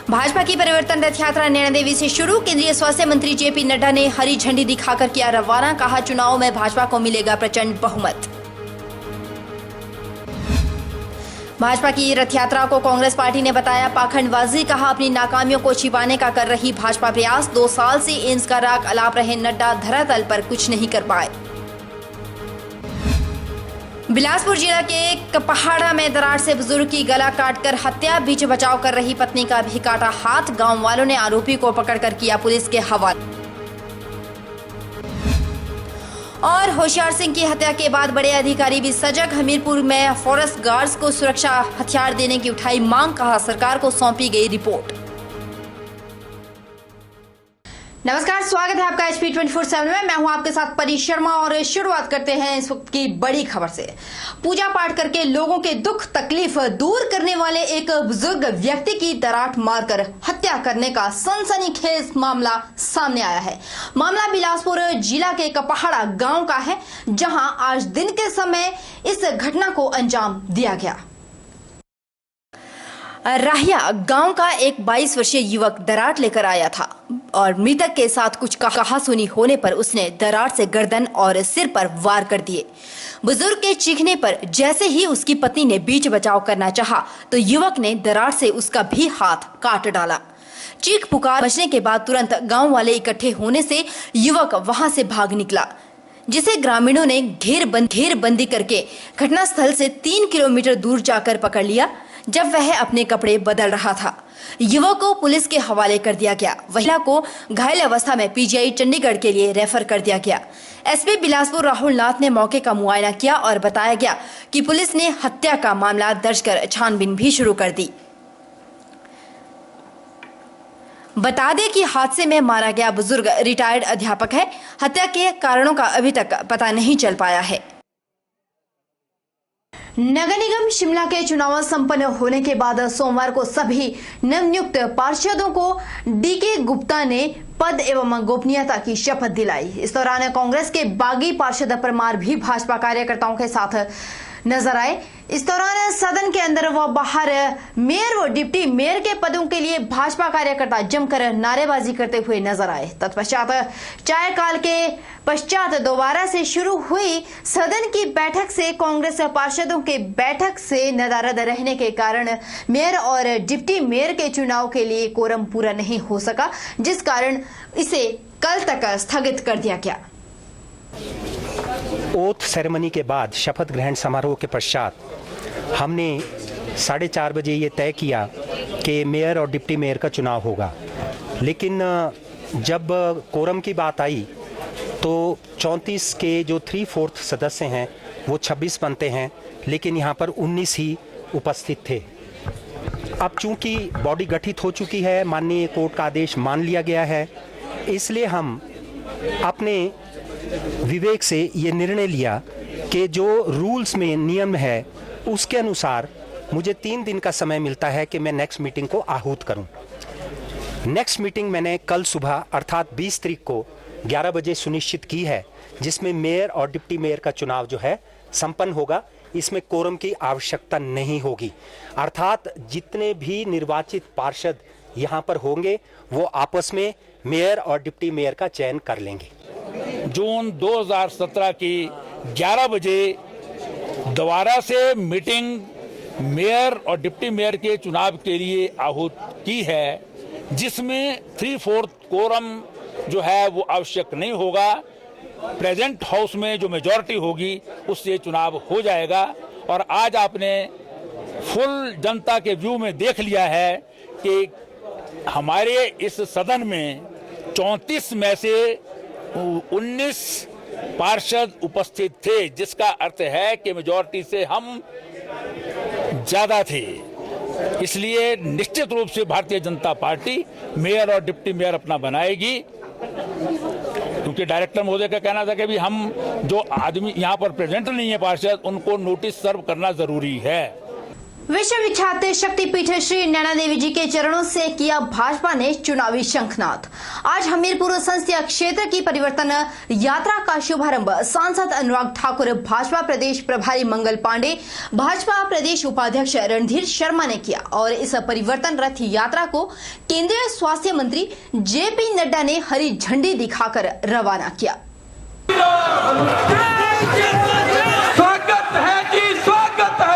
भाजपा की परिवर्तन रथ यात्रा नैना देवी से शुरू। केंद्रीय स्वास्थ्य मंत्री जेपी नड्डा ने हरी झंडी दिखाकर किया रवाना। कहा, चुनाव में भाजपा को मिलेगा प्रचंड बहुमत। भाजपा की रथ यात्रा को कांग्रेस पार्टी ने बताया पाखंडबाजी। कहा, अपनी नाकामियों को छिपाने का कर रही भाजपा प्रयास। 2 साल से एम्स का राग अलाप रहे नड्डा, धरातल पर कुछ नहीं कर पाए। बिलासपुर जिला के कपहाड़ा में दरार से बुजुर्ग की गला काटकर हत्या। बीच बचाव कर रही पत्नी का भी काटा हाथ। गांव वालों ने आरोपी को पकड़कर किया पुलिस के हवाले। और होशियार सिंह की हत्या के बाद बड़े अधिकारी भी सजग। हमीरपुर में फॉरेस्ट गार्ड्स को सुरक्षा हथियार देने की उठाई मांग। कहा, सरकार को सौंपी गई रिपोर्ट। नमस्कार, स्वागत है आपका HP 24/7 में। मैं हूं आपके साथ परी शर्मा और शुरुआत करते हैं इस वक्त की बड़ी खबर से। पूजा पाठ करके लोगों के दुख तकलीफ दूर करने वाले एक बुजुर्ग व्यक्ति की दराट मारकर हत्या करने का सनसनीखेज मामला सामने आया है। मामला बिलासपुर जिला के कपहाड़ा गांव का है, जहां आज दिन के समय इस घटना को अंजाम दिया गया। राहिया गांव का एक 22 वर्षीय युवक दराट लेकर आया था और मृतक के साथ कुछ कहासुनी होने पर उसने दराट से गर्दन और सिर पर वार कर दिए। बुजुर्ग के चीखने पर जैसे ही उसकी पत्नी ने बीच बचाव करना चाहा तो युवक ने दराट से उसका भी हाथ काट डाला। चीख पुकार मचने के बाद तुरंत गांव वाले इकट्ठे होने से युवक वहां से भाग निकला, जिसे ग्रामीणों ने घेरबंदी करके घटनास्थल से 3 किलोमीटर दूर जाकर पकड़ लिया। जब वह अपने कपड़े बदल रहा था, युवक को पुलिस के हवाले कर दिया गया। महिला को घायल अवस्था में PGI चंडीगढ़ के लिए रेफर कर दिया गया। SP बिलासपुर राहुल नाथ ने मौके का मुआयना किया और बताया गया कि पुलिस ने हत्या का मामला दर्ज कर छानबीन भी शुरू कर दी। बता दें कि हादसे में मारा गया बुजुर्ग रिटायर्ड अध्यापक है। हत्या के कारणों का अभी तक पता नहीं चल पाया है। नगर निगम शिमला के चुनाव संपन्न होने के बाद सोमवार को सभी नवनियुक्त पार्षदों को DK गुप्ता ने पद एवं गोपनीयता की शपथ दिलाई। इस दौरान कांग्रेस के बागी पार्षद परमार भी भाजपा कार्यकर्ताओं के साथ नजर आए। इस दौरान सदन के अंदर व बाहर मेयर व डिप्टी मेयर के पदों के लिए भाजपा कार्यकर्ता जमकर नारेबाजी करते हुए नजर आए। तत्पश्चात चाय काल के पश्चात दोबारा से शुरू हुई सदन की बैठक से कांग्रेस पार्षदों के बैठक से नदारद रहने के कारण मेयर और डिप्टी मेयर के चुनाव के लिए कोरम पूरा नहीं हो सका, जिस कारण इसे कल तक स्थगित कर दिया गया। ओथ सेरेमनी के बाद शपथ ग्रहण समारोह के पश्चात हमने 4:30 बजे ये तय किया कि मेयर और डिप्टी मेयर का चुनाव होगा। लेकिन जब कोरम की बात आई तो 34 के जो 3/4 सदस्य हैं वो 26 बनते हैं, लेकिन यहाँ पर 19 ही उपस्थित थे। अब चूंकि बॉडी गठित हो चुकी है, माननीय कोर्ट का आदेश मान लिया गया है, इसलिए हम अपने विवेक से ये निर्णय लिया कि जो रूल्स में नियम है उसके अनुसार मुझे 3 दिन का समय मिलता है कि मैं नेक्स्ट मीटिंग को आहूत करूं। नेक्स्ट मीटिंग मैंने कल सुबह अर्थात 20 तारीख को 11 बजे सुनिश्चित की है, जिसमें मेयर और डिप्टी मेयर का चुनाव जो है संपन्न होगा। इसमें कोरम की आवश्यकता नहीं होगी, अर्थात जितने भी निर्वाचित पार्षद यहाँ पर होंगे वो आपस में मेयर और डिप्टी मेयर का चयन कर लेंगे। जून 2017 की 11 बजे दोबारा से मीटिंग मेयर और डिप्टी मेयर के चुनाव के लिए आहूत की है, जिसमें 3/4 कोरम जो है वो आवश्यक नहीं होगा। प्रेजेंट हाउस में जो मेजॉरिटी होगी उससे चुनाव हो जाएगा। और आज आपने फुल जनता के व्यू में देख लिया है कि हमारे इस सदन में 34 में से 19 पार्षद उपस्थित थे, जिसका अर्थ है कि मेजॉरिटी से हम ज्यादा थे। इसलिए निश्चित रूप से भारतीय जनता पार्टी मेयर और डिप्टी मेयर अपना बनाएगी, क्योंकि डायरेक्टर महोदय का कहना था कि भी हम जो आदमी यहाँ पर प्रेजेंट नहीं है पार्षद, उनको नोटिस सर्व करना जरूरी है। विश्व विख्यात शक्तिपीठ श्री नैना देवी जी के चरणों से किया भाजपा ने चुनावी शंखनाद। आज हमीरपुर संसदीय क्षेत्र की परिवर्तन यात्रा का शुभारंभ सांसद अनुराग ठाकुर, भाजपा प्रदेश प्रभारी मंगल पांडे, भाजपा प्रदेश उपाध्यक्ष रणधीर शर्मा ने किया और इस परिवर्तन रथ यात्रा को केंद्रीय स्वास्थ्य मंत्री जेपी नड्डा ने हरी झंडी दिखाकर रवाना किया। स्वागत है जी, स्वागत है।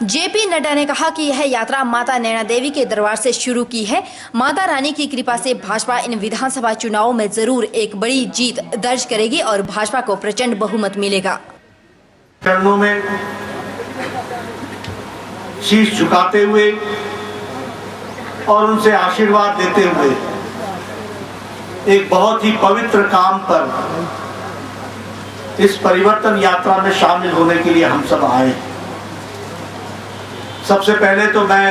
जेपी नड्डा ने कहा कि यह यात्रा माता नैना देवी के दरबार से शुरू की है। माता रानी की कृपा से भाजपा इन विधानसभा चुनावों में जरूर एक बड़ी जीत दर्ज करेगी और भाजपा को प्रचंड बहुमत मिलेगा। चरणों में शीश झुकाते हुए और उनसे आशीर्वाद देते हुए एक बहुत ही पवित्र काम पर इस परिवर्तन यात्रा में शामिल होने के लिए हम सब आए। सबसे पहले तो मैं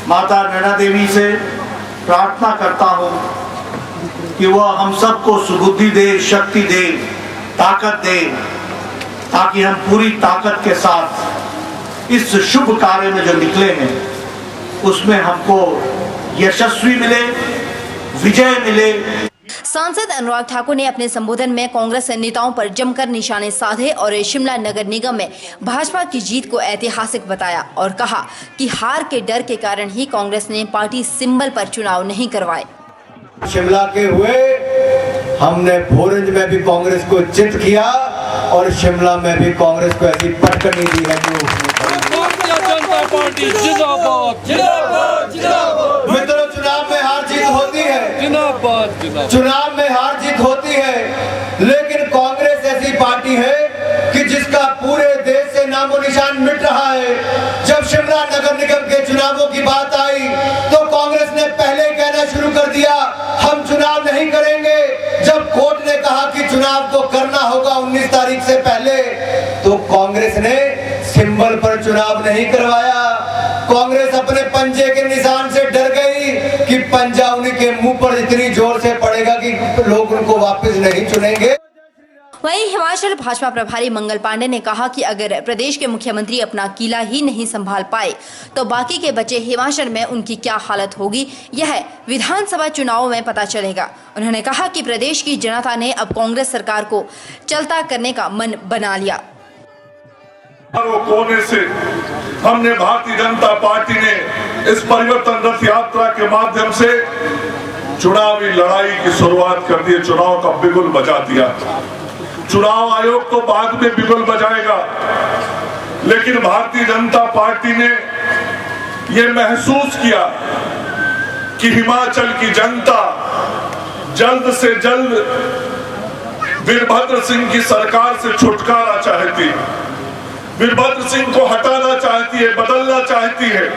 माता नैना देवी से प्रार्थना करता हूं कि वह हम सबको सुबुद्धि दे, शक्ति दे, ताकत दे, ताकि हम पूरी ताकत के साथ इस शुभ कार्य में जो निकले हैं उसमें हमको यशस्वी मिले, विजय मिले। सांसद अनुराग ठाकुर ने अपने संबोधन में कांग्रेस नेताओं पर जमकर निशाने साधे और शिमला नगर निगम में भाजपा की जीत को ऐतिहासिक बताया और कहा कि हार के डर के कारण ही कांग्रेस ने पार्टी सिंबल पर चुनाव नहीं करवाए। शिमला के हुए हमने भोरंज में भी कांग्रेस को चित किया और शिमला में भी कांग्रेस को ऐसी पटकनी दी है जो जनता पार्टी जिंदाबाद, जिंदाबाद, जिंदाबाद। मित्रों, चुनाव में हार जीत होती है, जिंदाबाद, जिंदाबाद। चुनाव में हार जीत होती है, लेकिन कांग्रेस ऐसी पार्टी है कि जिसका पूरे देश से नामो निशान मिट रहा है। जब शिमला नगर निगम के चुनावों की बात आई तो कांग्रेस ने पहले कहना शुरू कर दिया हम चुनाव नहीं करेंगे। जब कोर्ट ने कहा कि चुनाव तो करना होगा 19 तारीख से पहले, तो कांग्रेस ने सिंबल पर चुनाव नहीं करवाया। कांग्रेस अपने पंजे के निशान से डर गई कि पंजा उनके मुंह पर इतनी जोर से पड़ेगा कि लोग उनको वापस नहीं चुनेंगे। वहीं हिमाचल भाजपा प्रभारी मंगल पांडे ने कहा कि अगर प्रदेश के मुख्यमंत्री अपना किला ही नहीं संभाल पाए तो बाकी के बचे हिमाचल में उनकी क्या हालत होगी, यह विधानसभा चुनावों में पता चलेगा। उन्होंने कहा कि प्रदेश की जनता ने अब कांग्रेस सरकार को चलता करने का मन बना लिया। कोने से हमने भारतीय जनता पार्टी ने इस परिवर्तन रथ यात्रा के माध्यम से चुनावी लड़ाई की शुरुआत कर दी। चुनाव का बिगुल बजा दिया। चुनाव आयोग तो बाद में बिगुल बजाएगा, लेकिन भारतीय जनता पार्टी ने यह महसूस किया कि हिमाचल की जनता जल्द से जल्द वीरभद्र सिंह की सरकार से छुटकारा चाहती है, वीरभद्र सिंह को हटाना चाहती है, बदलना चाहती है।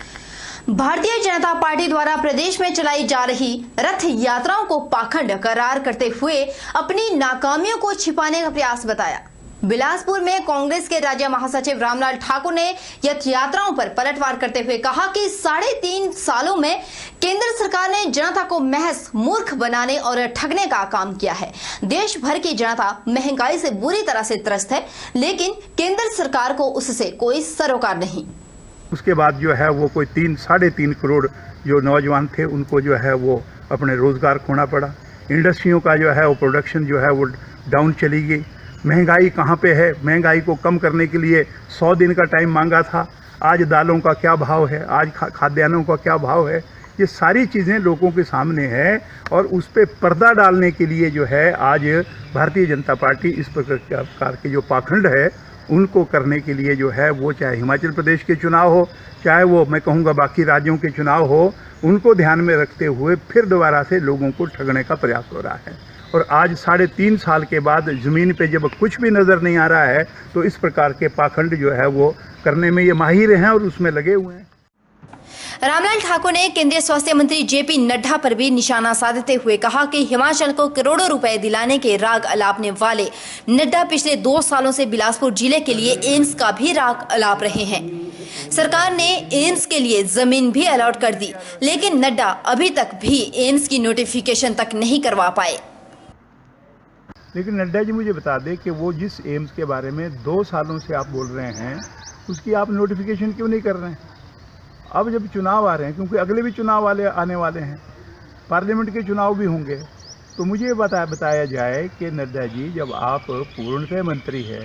भारतीय जनता पार्टी द्वारा प्रदेश में चलाई जा रही रथ यात्राओं को पाखंड करार करते हुए अपनी नाकामियों को छिपाने का प्रयास बताया। बिलासपुर में कांग्रेस के राज्य महासचिव रामलाल ठाकुर ने रथ यात्राओं पर पलटवार करते हुए कहा कि 3.5 सालों में केंद्र सरकार ने जनता को महज मूर्ख बनाने और ठगने का काम किया है। देश भर की जनता महंगाई से बुरी तरह से त्रस्त है, लेकिन केंद्र सरकार को उससे कोई सरोकार नहीं। उसके बाद जो है वो कोई 3-3.5 करोड़ जो नौजवान थे उनको जो है वो अपने रोज़गार खोना पड़ा। इंडस्ट्रियों का जो है वो प्रोडक्शन जो है वो डाउन चली गई। महंगाई कहाँ पे है? महंगाई को कम करने के लिए 100 दिन का टाइम मांगा था। आज दालों का क्या भाव है, आज खाद्यान्नों का क्या भाव है, ये सारी चीज़ें लोगों के सामने है और उस पर पर्दा डालने के लिए जो है आज भारतीय जनता पार्टी इस प्रकार के जो पाखंड है उनको करने के लिए जो है वो चाहे हिमाचल प्रदेश के चुनाव हो, चाहे वो मैं कहूँगा बाकी राज्यों के चुनाव हो, उनको ध्यान में रखते हुए फिर दोबारा से लोगों को ठगने का प्रयास हो रहा है। और आज 3.5 साल के बाद ज़मीन पे जब कुछ भी नज़र नहीं आ रहा है तो इस प्रकार के पाखंड जो है वो करने में ये माहिर हैं और उसमें लगे हुए हैं। रामलाल ठाकुर ने केंद्रीय स्वास्थ्य मंत्री जेपी नड्डा पर भी निशाना साधते हुए कहा कि हिमाचल को करोड़ों रुपए दिलाने के राग अलापने वाले नड्डा पिछले 2 सालों से बिलासपुर जिले के लिए एम्स का भी राग अलाप रहे हैं। सरकार ने एम्स के लिए जमीन भी अलॉट कर दी, लेकिन नड्डा अभी तक भी एम्स की नोटिफिकेशन तक नहीं करवा पाए। लेकिन नड्डा जी मुझे बता दें कि वो जिस एम्स के बारे में 2 सालों से आप बोल रहे हैं उसकी आप नोटिफिकेशन क्यों नहीं कर रहे हैं? अब जब चुनाव आ रहे हैं, क्योंकि अगले भी चुनाव आने वाले हैं, पार्लियामेंट के चुनाव भी होंगे, तो मुझे ये बताया जाए कि नड्डा जी जब आप पूर्णतः मंत्री है,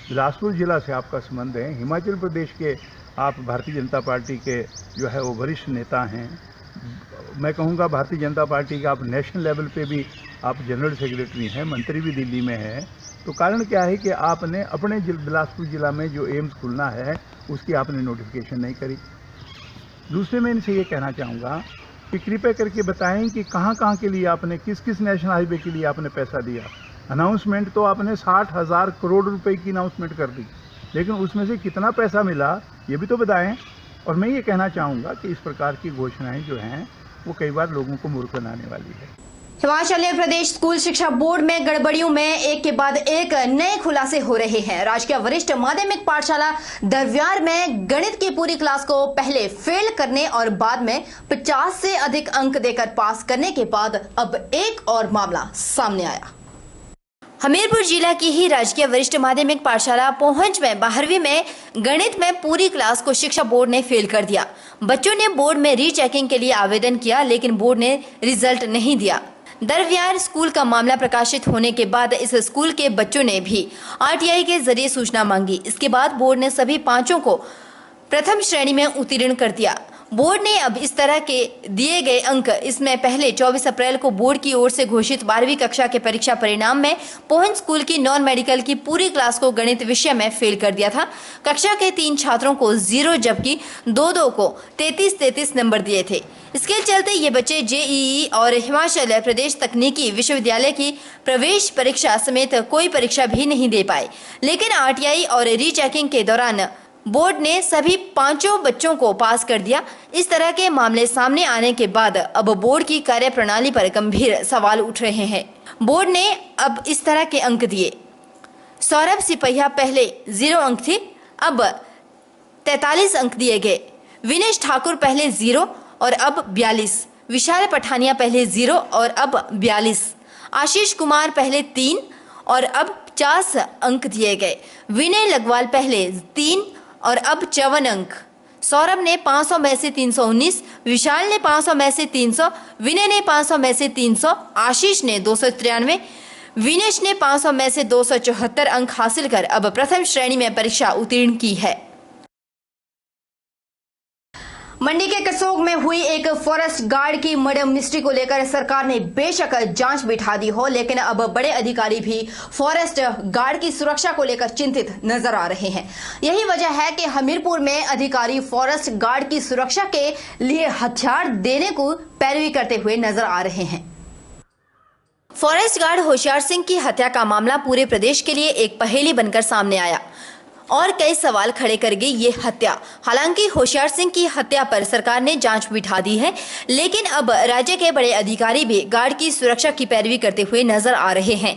बिलासपुर जिला से आपका संबंध है, हिमाचल प्रदेश के आप भारतीय जनता पार्टी के जो है वो वरिष्ठ नेता हैं, मैं कहूँगा भारतीय जनता पार्टी का आप नेशनल लेवल पे भी आप जनरल सेक्रेटरी हैं, मंत्री भी दिल्ली में है, तो कारण क्या है कि आपने अपने बिलासपुर जिला में जो एम्स खुलना है उसकी आपने नोटिफिकेशन नहीं करी। दूसरे मैं इनसे ये कहना चाहूँगा कि कृपया करके बताएं कि कहाँ के लिए आपने किस नेशनल हाईवे के लिए आपने पैसा दिया। अनाउंसमेंट तो आपने 60,000 करोड़ रुपए की अनाउंसमेंट कर दी, लेकिन उसमें से कितना पैसा मिला ये भी तो बताएं। और मैं ये कहना चाहूँगा कि इस प्रकार की घोषणाएं जो हैं वो कई बार लोगों को मूर्ख बनाने वाली है। हिमाचल प्रदेश स्कूल शिक्षा बोर्ड में गड़बड़ियों में एक के बाद एक नए खुलासे हो रहे हैं। राजकीय वरिष्ठ माध्यमिक पाठशाला दरव्यार में गणित की पूरी क्लास को पहले फेल करने और बाद में 50 से अधिक अंक देकर पास करने के बाद अब एक और मामला सामने आया। हमीरपुर जिला की ही राजकीय वरिष्ठ माध्यमिक पाठशाला पोहंज में 12वीं में गणित में पूरी क्लास को शिक्षा बोर्ड ने फेल कर दिया। बच्चों ने बोर्ड में रीचेकिंग के लिए आवेदन किया, लेकिन बोर्ड ने रिजल्ट नहीं दिया। दरव्यार स्कूल का मामला प्रकाशित होने के बाद इस स्कूल के बच्चों ने भी आरटीआई के जरिए सूचना मांगी। इसके बाद बोर्ड ने सभी 5 को प्रथम श्रेणी में उत्तीर्ण कर दिया। बोर्ड ने अब इस तरह के दिए गए अंक, इसमें पहले 24 अप्रैल को बोर्ड की ओर से घोषित 12वीं कक्षा के परीक्षा परिणाम में पोहंज स्कूल की नॉन मेडिकल की पूरी क्लास को गणित विषय में फेल कर दिया था। कक्षा के 3 छात्रों को 0 जबकि 2 को 33 नंबर दिए थे। इसके चलते ये बच्चे जेईई और हिमाचल प्रदेश तकनीकी विश्वविद्यालय की प्रवेश परीक्षा समेत कोई परीक्षा भी नहीं दे पाए। लेकिन आरटीआई और रीचेकिंग के दौरान बोर्ड ने सभी 5 बच्चों को पास कर दिया। इस तरह के मामले सामने आने के बाद अब बोर्ड की कार्यप्रणाली पर गंभीर सवाल उठ रहे हैं। बोर्ड ने अब इस तरह के अंक दिए। सौरभ सिपहिया पहले 0 अंक थे, अब 43 अंक दिए गए। विनेश ठाकुर पहले 0 और अब 42। विशाल पठानिया पहले 0 और अब 42। आशीष कुमार पहले 3 और अब 50 अंक दिए गए। विनय लगवाल पहले 3 और अब 54 अंक। सौरभ ने 500 में से 319, विशाल ने 500 में से 300, विनय ने 500 में से 300, आशीष ने 293, विनेश ने 500 में से 274 अंक हासिल कर अब प्रथम श्रेणी में परीक्षा उत्तीर्ण की है। मंडी के कसोग में हुई एक फॉरेस्ट गार्ड की मर्डर मिस्ट्री को लेकर सरकार ने बेशक जांच बिठा दी हो, लेकिन अब बड़े अधिकारी भी फॉरेस्ट गार्ड की सुरक्षा को लेकर चिंतित नजर आ रहे हैं। यही वजह है कि हमीरपुर में अधिकारी फॉरेस्ट गार्ड की सुरक्षा के लिए हथियार देने को पैरवी करते हुए नजर आ रहे हैं। फॉरेस्ट गार्ड होशियार सिंह की हत्या का मामला पूरे प्रदेश के लिए एक पहेली बनकर सामने आया और कई सवाल खड़े कर गई ये हत्या। हालांकि होशियार सिंह की हत्या पर सरकार ने जांच बिठा दी है, लेकिन अब राज्य के बड़े अधिकारी भी गार्ड की सुरक्षा की पैरवी करते हुए नजर आ रहे हैं।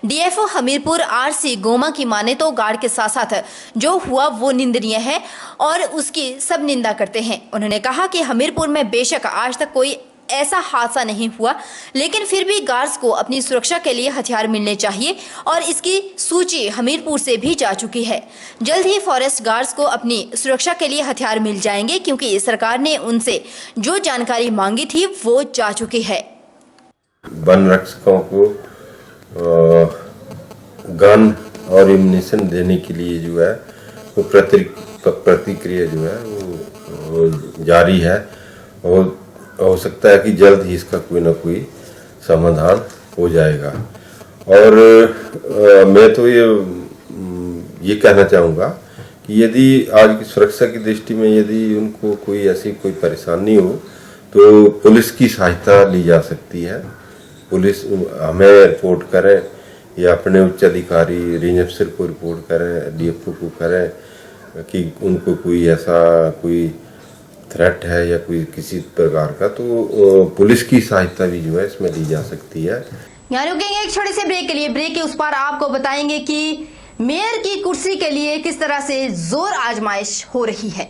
डीएफओ हमीरपुर आरसी गोमा की माने तो गार्ड के साथ साथ जो हुआ वो निंदनीय है और उसकी सब निंदा करते हैं। उन्होंने कहा कि हमीरपुर में बेशक आज तक कोई ऐसा हादसा नहीं हुआ, लेकिन फिर भी गार्ड्स को अपनी सुरक्षा के लिए हथियार मिलने चाहिए और इसकी सूची हमीरपुर से भी जा चुकी है। जल्द ही फॉरेस्ट गार्ड्स को अपनी सुरक्षा के लिए हथियार मिल जाएंगे, क्योंकि सरकार ने उनसे जो जानकारी मांगी थी वो जा चुकी है। वन रक्षकों को गन और इम्यूनिशन देने के लिए जो है वो प्रतिक्रिया जो है वो जारी है और हो सकता है कि जल्द ही इसका कोई ना कोई समाधान हो जाएगा। और मैं तो ये कहना चाहूँगा कि यदि आज की सुरक्षा की दृष्टि में यदि उनको कोई ऐसी कोई परेशानी हो तो पुलिस की सहायता ली जा सकती है। पुलिस हमें रिपोर्ट करें या अपने उच्च अधिकारी रेंज अफसर को रिपोर्ट करें, डीएफओ को करें कि उनको कोई ऐसा कोई थ्रेट है या कोई किसी प्रकार का, तो पुलिस की सहायता भी जो है इसमें ली जा सकती है। यहाँ रुकेंगे एक छोटे से ब्रेक के लिए। ब्रेक के उस पार आपको बताएंगे कि मेयर की कुर्सी के लिए किस तरह से जोर आजमाइश हो रही है।